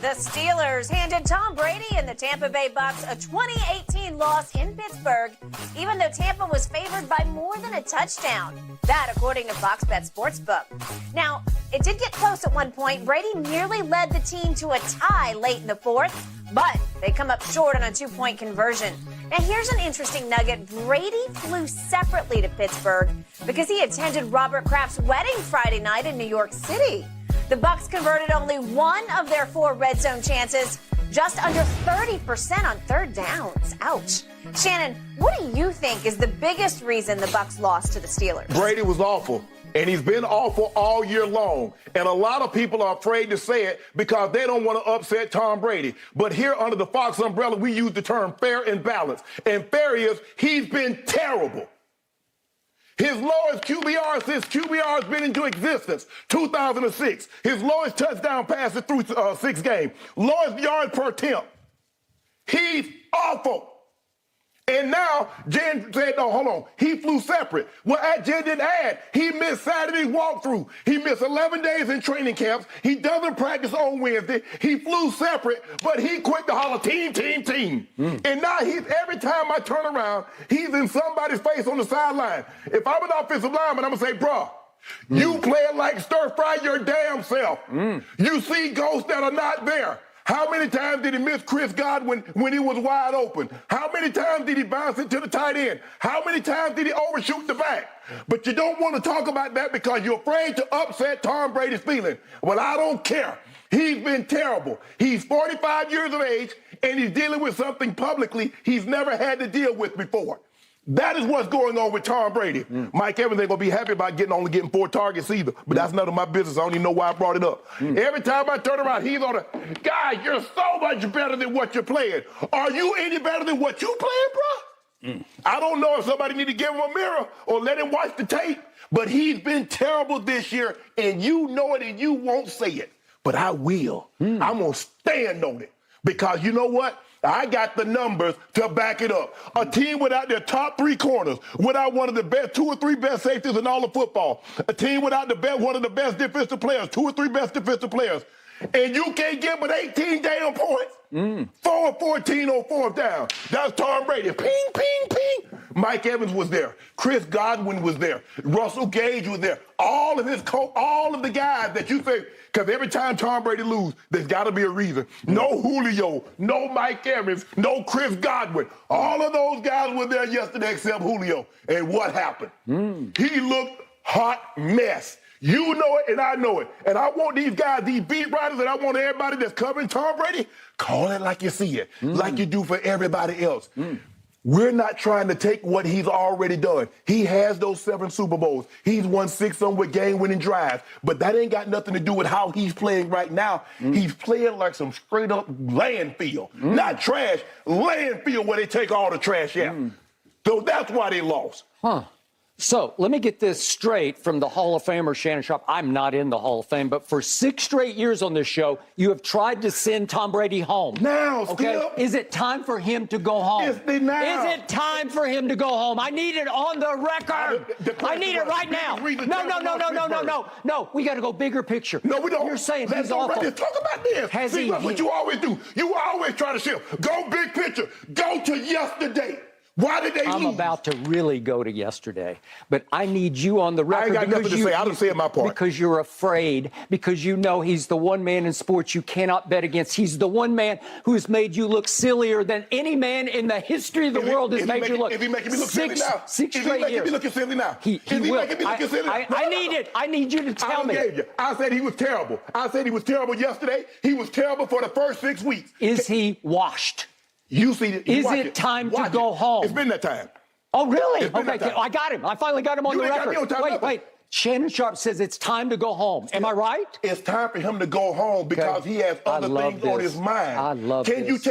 The Steelers handed Tom Brady and the Tampa Bay Bucs a 2018 loss in Pittsburgh, even though Tampa was favored by more than a touchdown. That, according to Fox Bet Sportsbook. Now, it did get close at one point. Brady nearly led the team to a tie late in the fourth, but they come up short on a two-point conversion. Now, here's an interesting nugget. Brady flew separately to Pittsburgh because he attended Robert Kraft's wedding Friday night in New York City. The Bucs converted only one of their 4 red zone chances, just under 30% on third downs. Ouch. Shannon, what do you think is the biggest reason the Bucs lost to the Steelers? Brady was awful, and he's been awful all year long. And a lot of people are afraid to say it because they don't want to upset Tom Brady. But here under the Fox umbrella, we use the term fair and balanced. And fair is he's been terrible. His lowest QBR since QBR has been into existence, 2006. His lowest touchdown passes through 6 games. Lowest yards per attempt. He's awful. And now, Jen said, no, hold on. He flew separate. Well, Jen didn't add. He missed Saturday's walkthrough. He missed 11 days in training camps. He doesn't practice on Wednesday. He flew separate, but he quit to holler, team. And now every time I turn around, he's in somebody's face on the sideline. If I'm an offensive lineman, I'm going to say, bro, you playing like stir-fry your damn self. You see ghosts that are not there. How many times did he miss Chris Godwin when he was wide open? How many times did he bounce it to the tight end? How many times did he overshoot the back? But you don't want to talk about that because you're afraid to upset Tom Brady's feelings. Well, I don't care. He's been terrible. He's 45 years of age, and he's dealing with something publicly he's never had to deal with before. That is what's going on with Tom Brady. Mike Evans ain't going to be happy about only getting 4 targets either, but that's none of my business. I don't even know why I brought it up. Every time I turn around, he's on guy, you're so much better than what you're playing. Are you any better than what you playing, bro? I don't know if somebody need to give him a mirror or let him watch the tape, but he's been terrible this year, and you know it and you won't say it. But I will. I'm going to stand on it because you know what? I got the numbers to back it up. A team without their top 3 corners, without one of the best 2 or 3 best safeties in all of football, a team without one of the best defensive players, 2 or 3 best defensive players, and you can't get but 18 damn points. 4 of 14 on 4th down. That's Tom Brady. Ping. Mike Evans was there. Chris Godwin was there. Russell Gage was there. All of the guys that you say, because every time Tom Brady loses, there's got to be a reason. No Julio, no Mike Evans, no Chris Godwin. All of those guys were there yesterday except Julio. And what happened? He looked hot mess. You know it, and I know it. And I want these guys, these beat writers, and I want everybody that's covering Tom Brady, call it like you see it, like you do for everybody else. We're not trying to take what he's already done. He has those 7 Super Bowls. He's won 6 of them with game-winning drives. But that ain't got nothing to do with how he's playing right now. He's playing like some straight-up landfill. Not trash, landfill where they take all the trash out. So that's why they lost. So let me get this straight from the Hall of Famer, Shannon Sharpe. I'm not in the Hall of Fame, but for 6 straight years on this show, you have tried to send Tom Brady home. Now, okay? Is it time for him to go home? Is it time for him to go home? I need it on the record. I need it right now. No. We got to go bigger picture. No, we don't. You're saying Let's he's awful. Let's talk about this. See, what you always do. You always try to shift. Go big picture. Go to yesterday. Why did they lose? I'm about to really go to yesterday, but I need you on the record. I ain't got nothing to say. I don't say my part. Because you're afraid, because you know he's the one man in sports you cannot bet against. He's the one man who has made you look sillier than any man in the history of the world has made you look. Is he making me look silly now? 6 straight years. Is he making me look silly now? He will. Making me look silly? I need it. I need you to tell me. I said he was terrible. I said he was terrible yesterday. He was terrible for the first 6 weeks. Is he washed? You see it. Is it time to go home? It's been that time. Oh, really? Okay, I got him. I finally got him on the record. Wait. Shannon Sharpe says it's time to go home. Am I right? It's time for him to go home because he has other things on his mind. I love this.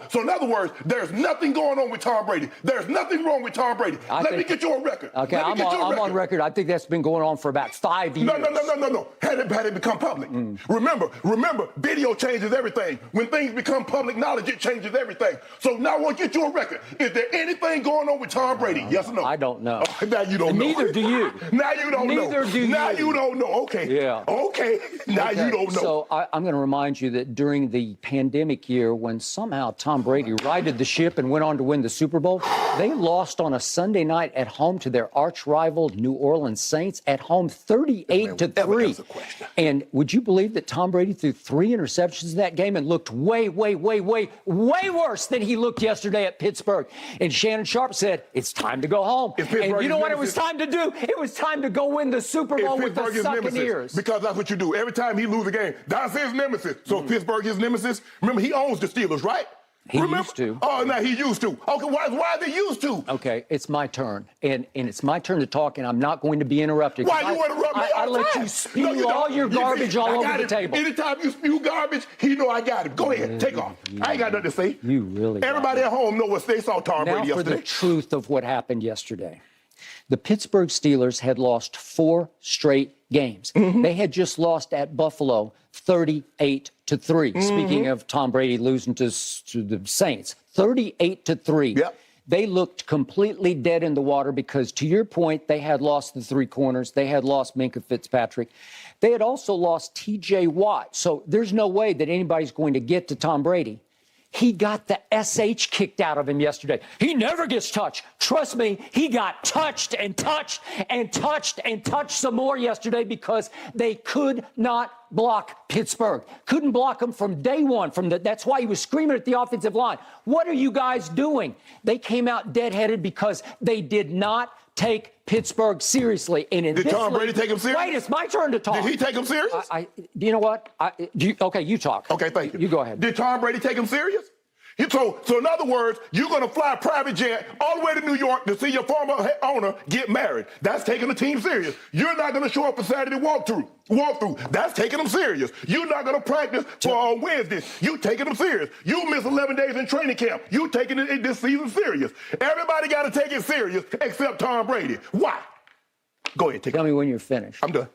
So in other words, there's nothing going on with Tom Brady. There's nothing wrong with Tom Brady. Let me get you a record. Okay, I'm on record. I think that's been going on for about 5 years. No. Had it become public. Remember, video changes everything. When things become public knowledge, it changes everything. So now I want to get you a record. Is there anything going on with Tom Brady? Yes or no? I don't know. Now you don't know. Neither do you. Now you don't know. know. Neither do Now you. you don't know. Okay. Yeah. Okay. Now you don't know. So I'm going to remind you that during the pandemic year, when somehow Tom Brady righted the ship and went on to win the Super Bowl, they lost on a Sunday night at home to their arch rival New Orleans Saints at home 38-3. And would you believe that Tom Brady threw 3 interceptions in that game and looked way worse than he looked yesterday at Pittsburgh? And Shannon Sharp said, it's time to go home. And you know what it was time to do? It was time to go win the Super Bowl with the sucking ears. Because that's what you do. Every time he loses a game, that's his nemesis. So Pittsburgh his nemesis. Remember, he owns the Steelers, right? He used to. Oh, no, he used to. Okay, why is he used to? Okay, it's my turn. And it's my turn to talk, and I'm not going to be interrupted. Why you interrupt me? I let you spew all your garbage all over the table. Anytime you spew garbage, he know I got it. Go ahead, take off. I ain't got nothing to say. You really Everybody at home know what they saw Tom Brady yesterday. Now for the truth of what happened yesterday. The Pittsburgh Steelers had lost 4 straight games. They had just lost at Buffalo 38-3. Speaking of Tom Brady losing to the Saints, 38-3. Yep. They looked completely dead in the water because, to your point, they had lost the 3 corners. They had lost Minkah Fitzpatrick. They had also lost T.J. Watt. So there's no way that anybody's going to get to Tom Brady. He got the SH kicked out of him yesterday. He never gets touched. Trust me, he got touched and touched and touched and touched some more yesterday because they could not block Pittsburgh. Couldn't block him from day one. That's why he was screaming at the offensive line. What are you guys doing? They came out deadheaded because they did not take Pittsburgh seriously. And in Did Tom Brady take him serious? Wait, it's my turn to talk. Did he take him serious? Do you know what? Okay, you talk. Okay, thank you. You go ahead. Did Tom Brady take him serious? So in other words, you're going to fly a private jet all the way to New York to see your former owner get married. That's taking the team serious. You're not going to show up for Saturday walkthrough. That's taking them serious. You're not going to practice for Wednesday. You taking them serious. You miss 11 days in training camp. You taking it this season serious. Everybody got to take it serious except Tom Brady. Why? Go ahead. Tell me when you're finished. I'm done.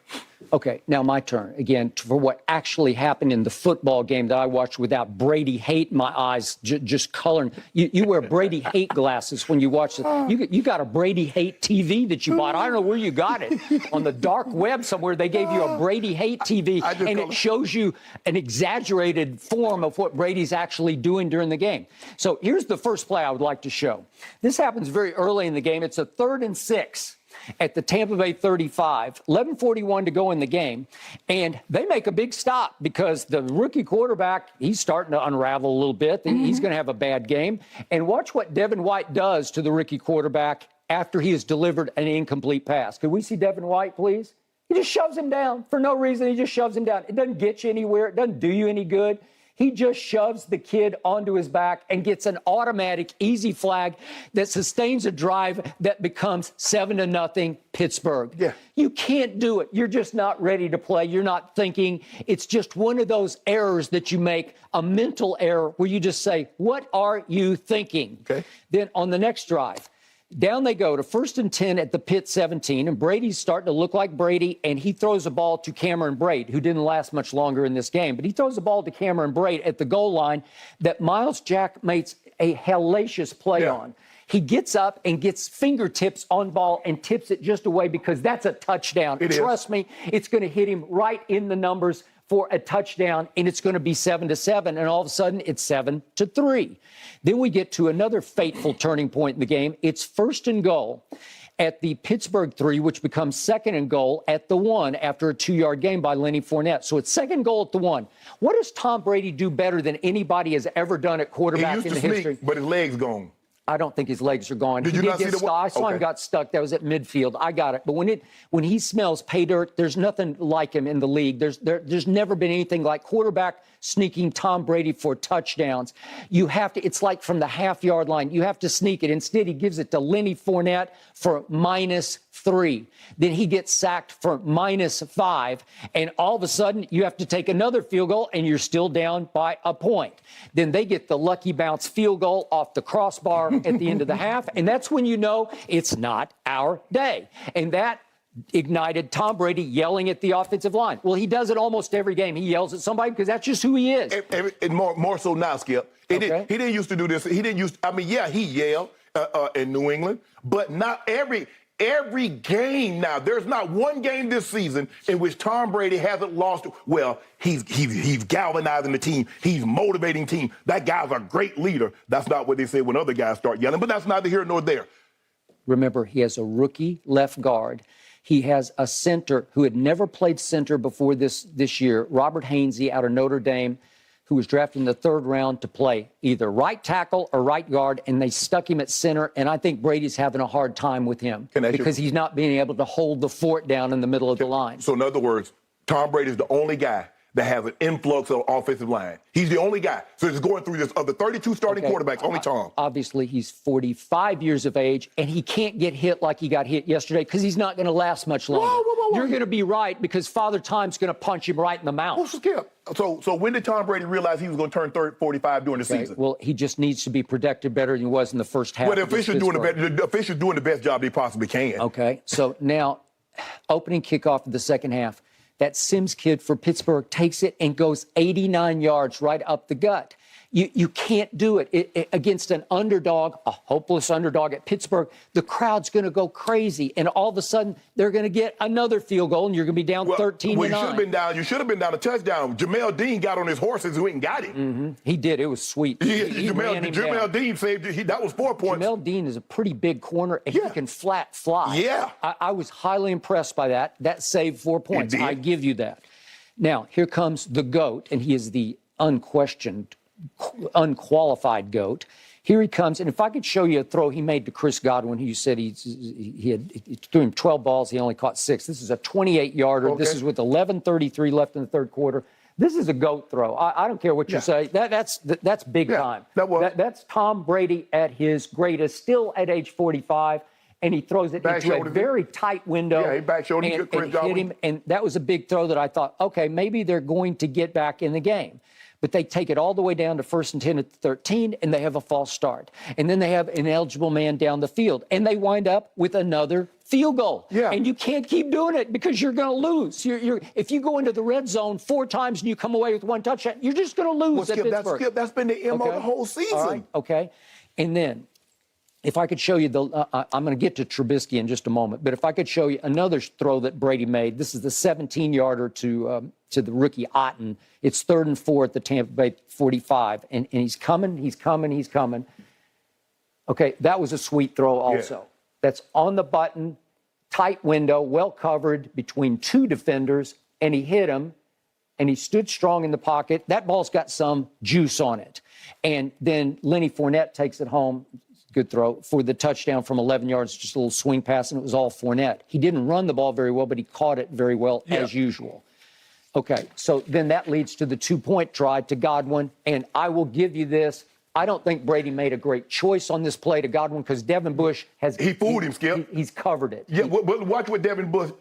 Okay, now my turn. Again, for what actually happened in the football game that I watched without Brady hate in my eyes, just coloring. You wear Brady hate glasses when you watch it. You got a Brady hate TV that you bought. I don't know where you got it. On the dark web somewhere, they gave you a Brady hate TV, and it shows you an exaggerated form of what Brady's actually doing during the game. So here's the first play I would like to show. This happens very early in the game. It's a 3rd and 6. At the Tampa Bay 35, 11:41 to go in the game, and they make a big stop because the rookie quarterback, he's starting to unravel a little bit. He's going to have a bad game. And watch what Devin White does to the rookie quarterback after he has delivered an incomplete pass. Could we see Devin White, please? He just shoves him down for no reason. He just shoves him down. It doesn't get you anywhere. It doesn't do you any good. He just shoves the kid onto his back and gets an automatic easy flag that sustains a drive that becomes 7-0 Pittsburgh. Yeah. You can't do it. You're just not ready to play. You're not thinking. It's just one of those errors that you make, a mental error where you just say, what are you thinking? Okay. Then on the next drive, down they go to 1st and 10 at the Pitt 17, and Brady's starting to look like Brady, and he throws a ball to Cameron Brate, who didn't last much longer in this game, but he throws a ball to Cameron Brate at the goal line that Miles Jack makes a hellacious play on. He gets up and gets fingertips on ball and tips it just away because that's a touchdown. Trust me, it's going to hit him right in the numbers for a touchdown, and it's going to be 7-7, and all of a sudden it's 7-3. Then we get to another fateful turning point in the game. It's 1st and goal at the Pittsburgh 3, which becomes 2nd and goal at the 1 after a 2-yard gain by Lenny Fournette. So it's 2nd goal at the 1. What does Tom Brady do better than anybody has ever done at quarterback in the history? But his leg's gone. I don't think his legs are gone. Did you not see the one? I saw him got stuck. That was at midfield. I got it. But when he smells pay dirt, there's nothing like him in the league. There's never been anything like quarterback sneaking Tom Brady for touchdowns. You have to. It's like from the half-yard line. You have to sneak it. Instead, he gives it to Lenny Fournette for -3. Then he gets sacked for -5. And all of a sudden, you have to take another field goal, and you're still down by a point. Then they get the lucky bounce field goal off the crossbar at the end of the half, and that's when you know it's not our day. And that ignited Tom Brady yelling at the offensive line. Well, he does it almost every game. He yells at somebody because that's just who he is. And more so now, Skip. He didn't used to do this. He didn't he yelled in New England, but not every Every game now, there's not one game this season in which Tom Brady hasn't lost. Well, he's galvanizing the team. He's motivating the team. That guy's a great leader. That's not what they say when other guys start yelling, but that's neither here nor there. Remember, he has a rookie left guard. He has a center who had never played center before this year, Robert Hainsey out of Notre Dame, who was drafted in the 3rd round to play either right tackle or right guard, and they stuck him at center, and I think Brady's having a hard time with him because he's not being able to hold the fort down in the middle of the line. So in other words, Tom Brady's the only guy that has an influx of offensive line. He's the only guy. So it's going through this. Of the 32 starting quarterbacks, only Tom. Obviously, he's 45 years of age, and he can't get hit like he got hit yesterday because he's not going to last much longer. Whoa. You're going to be right because Father Time's going to punch him right in the mouth. Well, Skip, so when did Tom Brady realize he was going to turn 45 during the season? Well, he just needs to be protected better than he was in the first half. Well, the officials doing the best job they possibly can. Okay, so now, opening kickoff of the second half, that Sims kid for Pittsburgh takes it and goes 89 yards right up the gut. You can't do it. Against an underdog, a hopeless underdog at Pittsburgh. The crowd's going to go crazy, and all of a sudden they're going to get another field goal, and you're going to be down 13-9. You should have been down a touchdown. Jamel Dean got on his horses and went and got him. Mm-hmm. He did. It was sweet. Jamel Dean saved it. That was 4 points. Jamel Dean is a pretty big corner, and he can flat fly. Yeah. I was highly impressed by that. That saved 4 points. I give you that. Now, here comes the GOAT, and he is the unqualified GOAT. Here he comes, and if I could show you a throw he made to Chris Godwin, who you said he threw him 12 balls, he only caught 6. This is a 28-yarder. Okay. This is with 11:33 left in the 3rd quarter. This is a GOAT throw. I don't care what you say. That's big time. That's Tom Brady at his greatest, still at age 45, and he throws it into a very tight window. Yeah, he back-shouldered him, Chris Godwin. Hit him, and that was a big throw that I thought, okay, maybe they're going to get back in the game. But they take it all the way down to 1st and 10 at 13, and they have a false start. And then they have an eligible man down the field, and they wind up with another field goal. Yeah. And you can't keep doing it because you're going to lose. If you go into the red zone 4 times and you come away with 1 touchdown, you're just going to lose at Pittsburgh. That's been the MO the whole season. All right, okay. And then, if I could show you I'm going to get to Trubisky in just a moment, but if I could show you another throw that Brady made, this is the 17-yarder to the rookie Otten. It's 3rd and 4 at the Tampa Bay 45, and he's coming. Okay, that was a sweet throw also. Yeah. That's on the button, tight window, well covered between 2 defenders, and he hit him, and he stood strong in the pocket. That ball's got some juice on it. And then Lenny Fournette takes it home. Good throw for the touchdown from 11 yards, just a little swing pass, and it was all Fournette. He didn't run the ball very well, but he caught it very well as usual. Okay, so then that leads to the 2-point try to Godwin, and I will give you this. I don't think Brady made a great choice on this play to Godwin because Devin Bush has... He fooled him, Skip. He's covered it. Yeah, watch what Devin Bush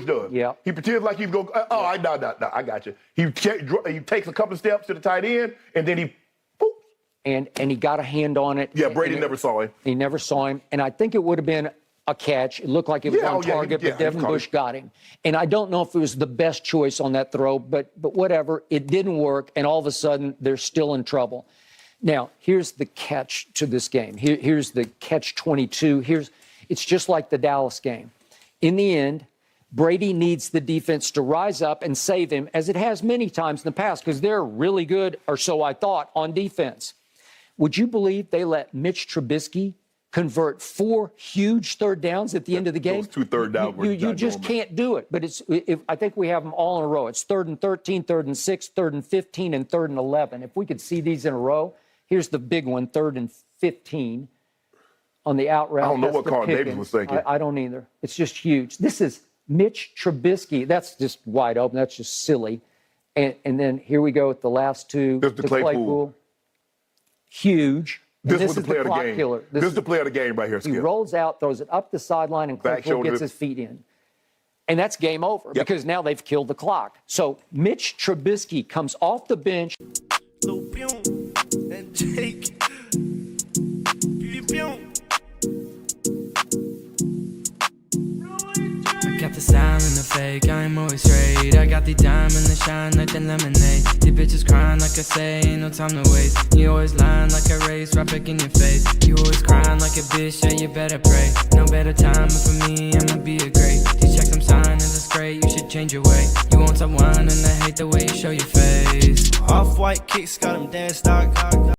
does. Yeah. He pretends like he's going, I got you. He takes a couple of steps to the tight end, and then he... And he got a hand on it. Yeah, Brady never saw him. He never saw him. And I think it would have been a catch. It looked like it was on target, but Devin Bush got him. And I don't know if it was the best choice on that throw, but whatever. It didn't work, and all of a sudden, they're still in trouble. Now, here's the catch to this game. Here's the catch-22. It's just like the Dallas game. In the end, Brady needs the defense to rise up and save him, as it has many times in the past, because they're really good, or so I thought, on defense. Would you believe they let Mitch Trubisky convert 4 huge 3rd downs at the end of the game? Those 2 third downs. You just can't do it. But I think we have them all in a row. It's 3rd and 13, 3rd and 6, 3rd and 15, and 3rd and 11. If we could see these in a row, here's the big one, 3rd and 15 on the out route. I don't know what Carl Davis was thinking. I don't either. It's just huge. This is Mitch Trubisky. That's just wide open. That's just silly. And then here we go with the last 2. This is the Claypool. Huge. This was the play of the game. Killer. This is the play of the game right here, Skip. He rolls out, throws it up the sideline, and Claypool gets his feet in. And that's game over because now they've killed the clock. So Mitch Trubisky comes off the bench. And Jake. I kept the style in the face. like I'm always straight. I got the diamond that shine like the lemonade. These bitches crying like I say, ain't no time to waste. You always lying like a race, right back in your face. You always crying like a bitch, yeah, you better pray. No better time for me, I'ma be a great. These checks I'm signing, that's great, you should change your way. You want someone and I hate the way you show your face. Off-white kicks got them danced stock.